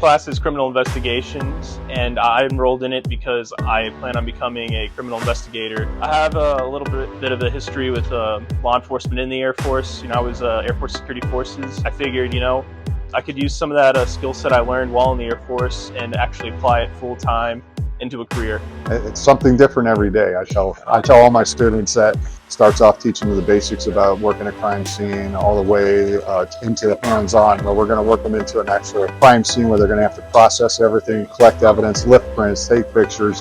class is criminal investigations, and I enrolled in it because I plan on becoming a criminal investigator. I have a little bit of a history with law enforcement in the Air Force. I was Air Force Security Forces. I figured, I could use some of that skill set I learned while in the Air Force and actually apply it full time into a career. It's something different every day. I tell all my students that starts off teaching them the basics about working a crime scene all the way into the hands-on, where we're going to work them into an actual crime scene where they're going to have to process everything, collect evidence, lift prints, take pictures,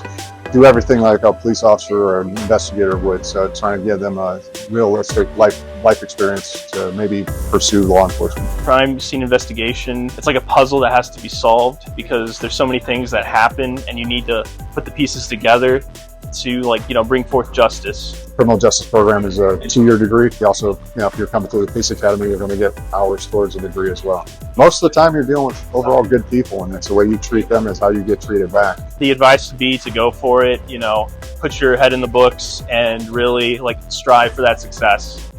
do everything like a police officer or an investigator would. So trying to give them a realistic life experience to maybe pursue law enforcement. Crime scene investigation, it's like a puzzle that has to be solved because there's so many things that happen and you need to put the pieces together to bring forth justice. Criminal justice program is a 2-year degree. You also, if you're coming through the police academy, you're going to get hours towards a degree as well. Most of the time you're dealing with overall good people, and it's the way you treat them is how you get treated back. The advice would be to go for it, put your head in the books and really strive for that success.